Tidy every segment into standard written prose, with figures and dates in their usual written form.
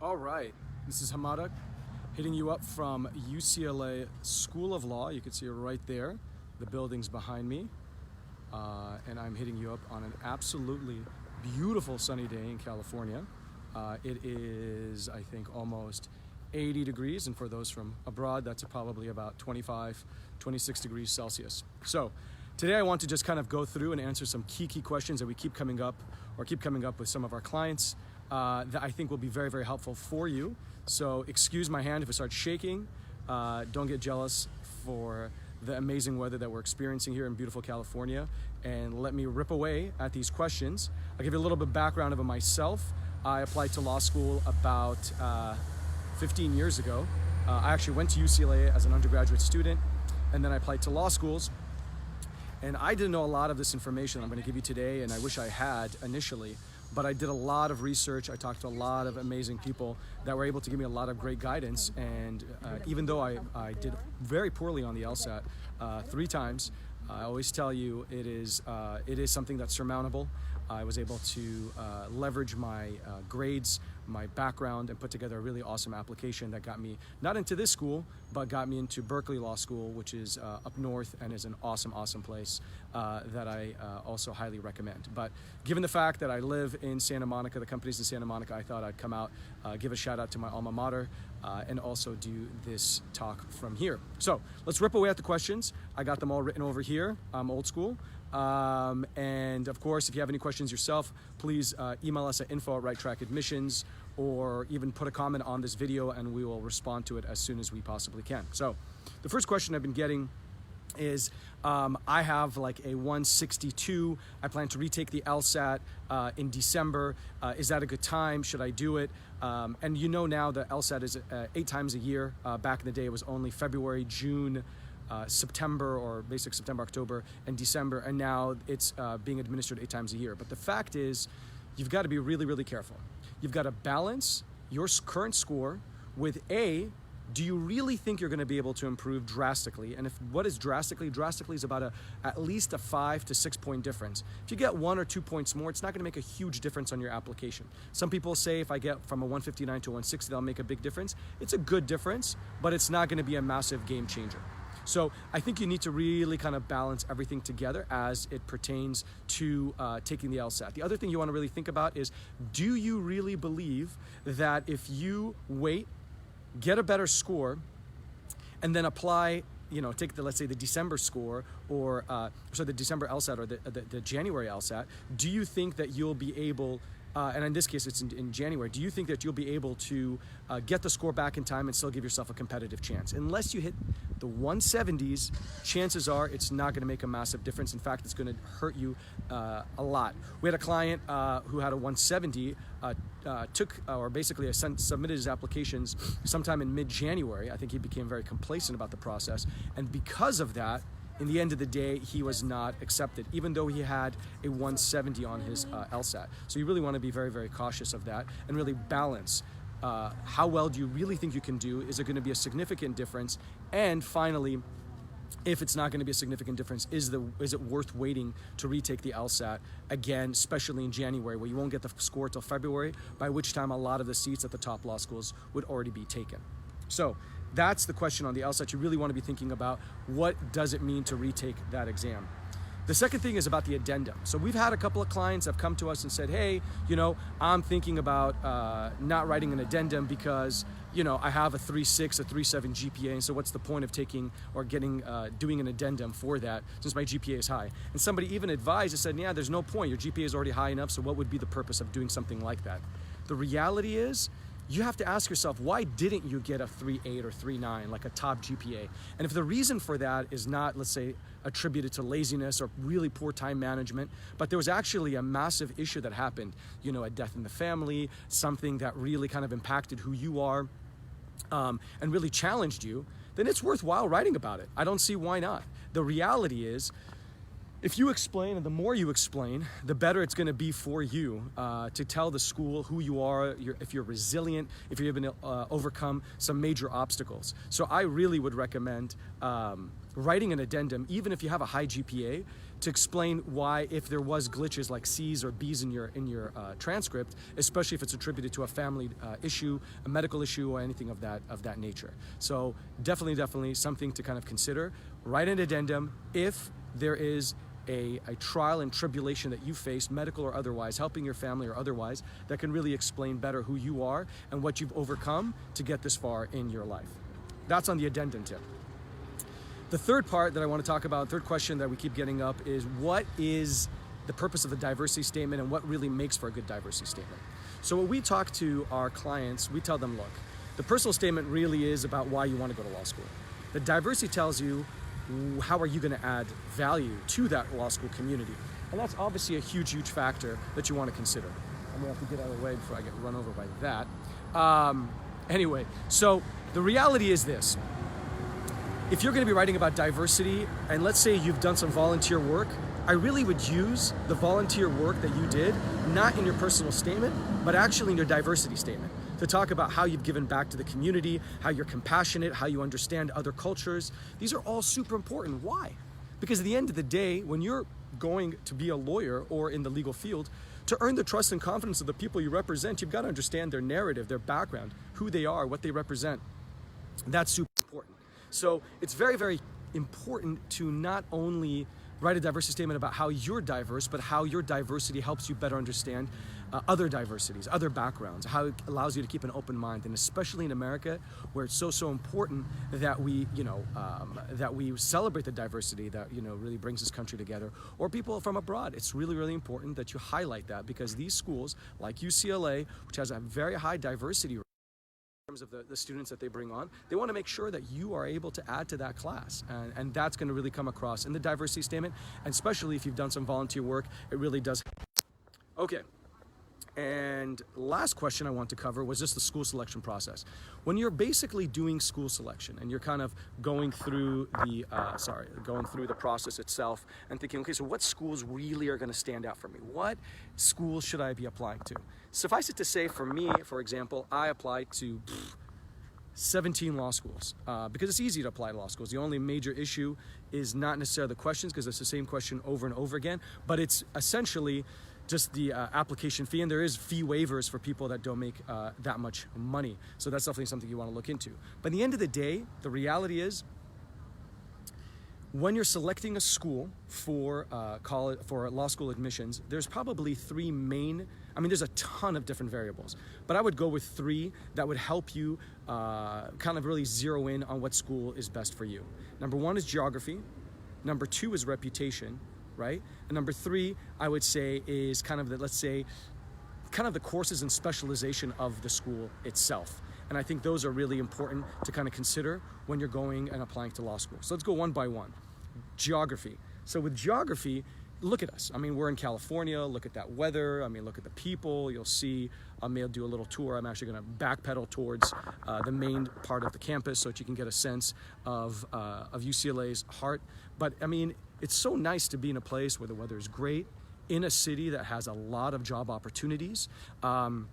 All right, this is Hamada hitting you up from UCLA School of Law. You can see it right there. The building's behind me. And I'm hitting you up on an absolutely beautiful sunny day in California. It is, I think, almost 80 degrees, and for those from abroad, that's probably about 25, 26 degrees Celsius. So today I want to just kind of go through and answer some key questions that we keep coming up with some of our clients that I think will be very, very helpful for you. So excuse my hand if it starts shaking. Don't get jealous for the amazing weather that we're experiencing here in beautiful California, and let me rip away at these questions. I'll give you a little bit of background of myself. I applied to law school about 15 years ago. I actually went to UCLA as an undergraduate student, and then I applied to law schools. And I didn't know a lot of this information I'm going to give you today, and I wish I had initially, but I did a lot of research. I talked to a lot of amazing people that were able to give me a lot of great guidance. And even though I did very poorly on the LSAT 3 times, I always tell you it is something that's surmountable. I was able to leverage my grades, my background, and put together a really awesome application that got me not into this school, but got me into Berkeley Law School, which is up north and is an awesome, awesome place that I also highly recommend. But given the fact that I live in Santa Monica, the company's in Santa Monica, I thought I'd come out, give a shout out to my alma mater, and also do this talk from here. So let's rip away at the questions. I got them all written over here. I'm old school. And of course, if you have any questions yourself, please email us at info@righttrackadmissions, or even put a comment on this video and we will respond to it as soon as we possibly can. So the first question I've been getting is, I have like a 162. I plan to retake the LSAT in December. Is that a good time? Should I do it? And you know now the LSAT is 8 times a year. Back in the day, it was only February, June, September, or basic September, October, and December, and now it's being administered 8 times a year. But the fact is, you've got to be really, really careful. You've got to balance your current score with do you really think you're going to be able to improve drastically? And what is drastically? Drastically is about at least a 5 to 6 point difference. If you get 1 or 2 points more, it's not going to make a huge difference on your application. Some people say if I get from a 159 to a 160, that'll make a big difference. It's a good difference, but it's not going to be a massive game changer. So I think you need to really kind of balance everything together as it pertains to taking the LSAT. The other thing you want to really think about is, do you really believe that if you wait, get a better score, and then apply, take let's say the December score, or the December LSAT or the January LSAT, do you think that you'll be able, and in this case it's in January, do you think that you'll be able to get the score back in time and still give yourself a competitive chance? Unless you hit the 170s, chances are it's not going to make a massive difference. In fact, it's going to hurt you a lot. We had a client who had a 170, submitted his applications sometime in mid-January. I think he became very complacent about the process, and because of that, in the end of the day, he was not accepted, even though he had a 170 on his LSAT. So you really want to be very, very cautious of that and really balance. How well do you really think you can do? Is it going to be a significant difference? And finally, if it's not going to be a significant difference, is it worth waiting to retake the LSAT again, especially in January, where you won't get the score till February, by which time a lot of the seats at the top law schools would already be taken. So that's the question on the LSAT. You really want to be thinking about, what does it mean to retake that exam? The second thing is about the addendum. So we've had a couple of clients that have come to us and said, hey, I'm thinking about not writing an addendum because, I have a 3.6, a 3.7 GPA, and so what's the point of taking or doing an addendum for that since my GPA is high? And somebody even advised and said, yeah, there's no point. Your GPA is already high enough, so what would be the purpose of doing something like that? The reality is, you have to ask yourself, why didn't you get a 3.8 or 3.9, like a top GPA? And if the reason for that is not, let's say, attributed to laziness or really poor time management, but there was actually a massive issue that happened, a death in the family, something that really kind of impacted who you are, and really challenged you, then it's worthwhile writing about it. I don't see why not. The reality is, if you explain, and the more you explain, the better it's going to be for you to tell the school who you are, if you're resilient, if you're able to overcome some major obstacles. So I really would recommend writing an addendum, even if you have a high GPA, to explain why, if there was glitches like C's or B's in your transcript, especially if it's attributed to a family issue, a medical issue, or anything of that nature. So definitely something to kind of consider. Write an addendum if there is a trial and tribulation that you face, medical or otherwise, helping your family or otherwise, that can really explain better who you are and what you've overcome to get this far in your life. That's on the addendum tip. The third part that I want to talk about, third question that we keep getting up, is what is the purpose of the diversity statement and what really makes for a good diversity statement? So when we talk to our clients, we tell them, look, the personal statement really is about why you want to go to law school. The diversity tells you how are you going to add value to that law school community. And that's obviously a huge factor that you want to consider. I'm going to have to get out of the way before I get run over by that. Anyway, so the reality is this. If you're going to be writing about diversity, and let's say you've done some volunteer work, I really would use the volunteer work that you did, not in your personal statement, but actually in your diversity statement, to talk about how you've given back to the community, how you're compassionate, how you understand other cultures. These are all super important. Why? Because at the end of the day, when you're going to be a lawyer or in the legal field, to earn the trust and confidence of the people you represent, you've got to understand their narrative, their background, who they are, what they represent. That's super important. So it's very important to not only write a diversity statement about how you're diverse, but how your diversity helps you better understand other diversities, other backgrounds, how it allows you to keep an open mind. And especially in America, where it's so important that we, that we celebrate the diversity that, really brings this country together, or people from abroad. It's really important that you highlight that, because these schools like UCLA, which has a very high diversity rate in terms of the students that they bring on, they want to make sure that you are able to add to that class. And that's going to really come across in the diversity statement. And especially if you've done some volunteer work, it really does. Okay. And last question I want to cover was just the school selection process. When you're basically doing school selection and you're kind of going through the process itself and thinking, okay, so what schools really are going to stand out for me? What schools should I be applying to? Suffice it to say, for me, for example, I applied to 17 law schools because it's easy to apply to law schools. The only major issue is not necessarily the questions, because it's the same question over and over again, but it's essentially just the application fee, and there is fee waivers for people that don't make that much money. So that's definitely something you want to look into. But at the end of the day, the reality is, when you're selecting a school for law school admissions, there's probably three main, there's a ton of different variables, but I would go with three that would help you kind of really zero in on what school is best for you. Number one is geography. Number two is reputation. Right? And number three, I would say, is kind of the courses and specialization of the school itself. And I think those are really important to kind of consider when you're going and applying to law school. So let's go one by one. Geography. So with geography, look at us. We're in California. Look at that weather. Look at the people. You'll see, I may do a little tour. I'm actually going to backpedal towards the main part of the campus so that you can get a sense of UCLA's heart. But it's so nice to be in a place where the weather is great, in a city that has a lot of job opportunities, in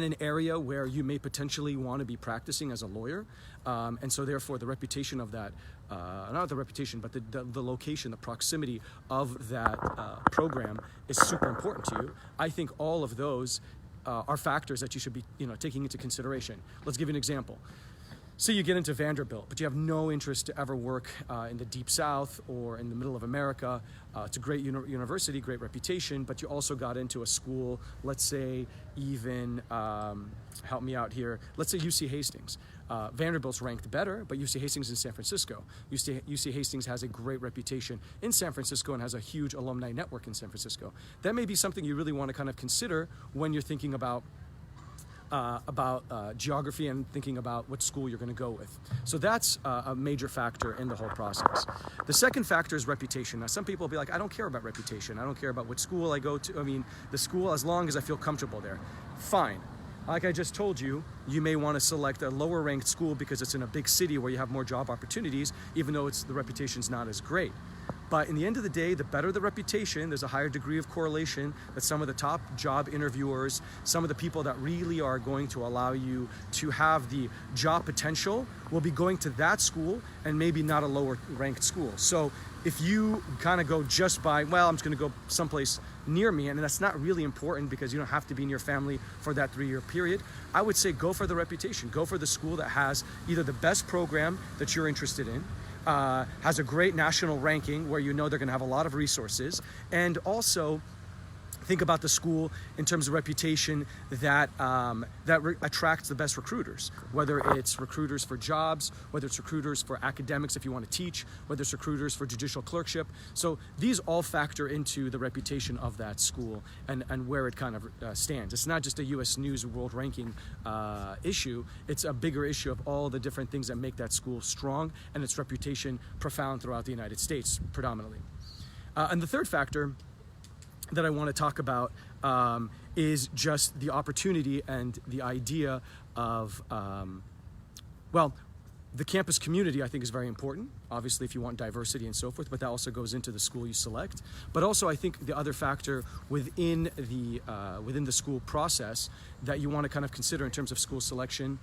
an area where you may potentially want to be practicing as a lawyer. And so therefore the reputation of that, not the reputation, but the location, the proximity of that program is super important to you. I think all of those are factors that you should be taking into consideration. Let's give you an example. Say you get into Vanderbilt, but you have no interest to ever work in the Deep South or in the middle of America. It's a great university, great reputation, but you also got into a school, let's say even, help me out here, let's say UC Hastings. Vanderbilt's ranked better, but UC Hastings is in San Francisco. UC Hastings has a great reputation in San Francisco and has a huge alumni network in San Francisco. That may be something you really want to kind of consider when you're thinking about geography and thinking about what school you're going to go with. So that's a major factor in the whole process. The second factor is reputation. Now, some people will be like, I don't care about reputation. I don't care about what school I go to. The school, as long as I feel comfortable there. Fine. Like I just told you, you may want to select a lower ranked school because it's in a big city where you have more job opportunities, even though the reputation's not as great. But in the end of the day, the better the reputation, there's a higher degree of correlation that some of the top job interviewers, some of the people that really are going to allow you to have the job potential will be going to that school and maybe not a lower ranked school. So if you kind of go just by, well, I'm just going to go someplace near me, and that's not really important because you don't have to be near family for that 3-year period, I would say go for the reputation. Go for the school that has either the best program that you're interested in, has a great national ranking where you know they're going to have a lot of resources, and also think about the school in terms of reputation that attracts the best recruiters, whether it's recruiters for jobs, whether it's recruiters for academics if you want to teach, whether it's recruiters for judicial clerkship. So these all factor into the reputation of that school and where it kind of stands. It's not just a U.S. News World Ranking issue. It's a bigger issue of all the different things that make that school strong and its reputation profound throughout the United States predominantly. And the third factor that I want to talk about is just the opportunity and the idea of, well, the campus community I think is very important, obviously if you want diversity and so forth, but that also goes into the school you select. But also I think the other factor within the school process that you want to kind of consider in terms of school selection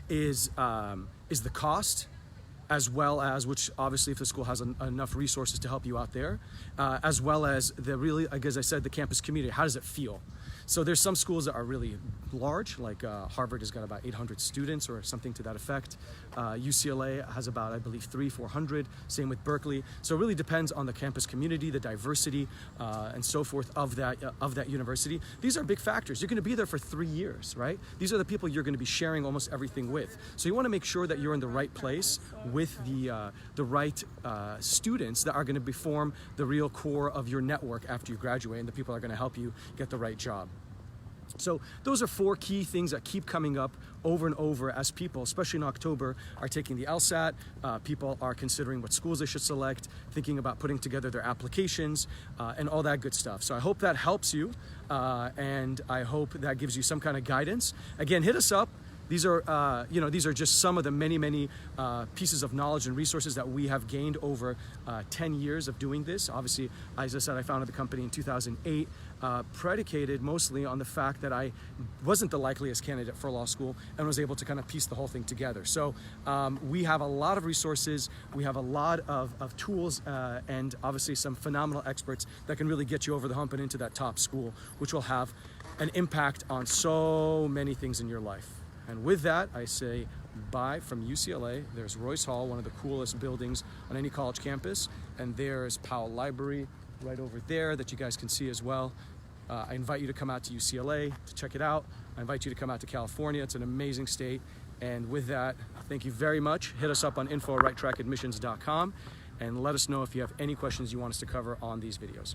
is the cost, as well as, which obviously if the school has enough resources to help you out there, as well as as I said, the campus community. How does it feel? So there's some schools that are really large, like Harvard has got about 800 students or something to that effect. UCLA has about, I believe, 300-400, same with Berkeley. So it really depends on the campus community, the diversity, and so forth of that university. These are big factors. You're gonna be there for 3 years, right? These are the people you're gonna be sharing almost everything with. So you wanna make sure that you're in the right place with the right students that are gonna form the real core of your network after you graduate, and the people that are gonna help you get the right job. So those are 4 key things that keep coming up over and over as people, especially in October, are taking the LSAT. People are considering what schools they should select, thinking about putting together their applications, and all that good stuff. So I hope that helps you, and I hope that gives you some kind of guidance. Again, hit us up. These are, these are just some of the many pieces of knowledge and resources that we have gained over 10 years of doing this. Obviously, as I said, I founded the company in 2008, predicated mostly on the fact that I wasn't the likeliest candidate for law school and was able to kind of piece the whole thing together. So we have a lot of resources, we have a lot of tools, and obviously some phenomenal experts that can really get you over the hump and into that top school, which will have an impact on so many things in your life. And with that, I say bye from UCLA. There's Royce Hall, one of the coolest buildings on any college campus. And there's Powell Library right over there that you guys can see as well. I invite you to come out to UCLA to check it out. I invite you to come out to California. It's an amazing state. And with that, thank you very much. Hit us up on info@righttrackadmissions.com and let us know if you have any questions you want us to cover on these videos.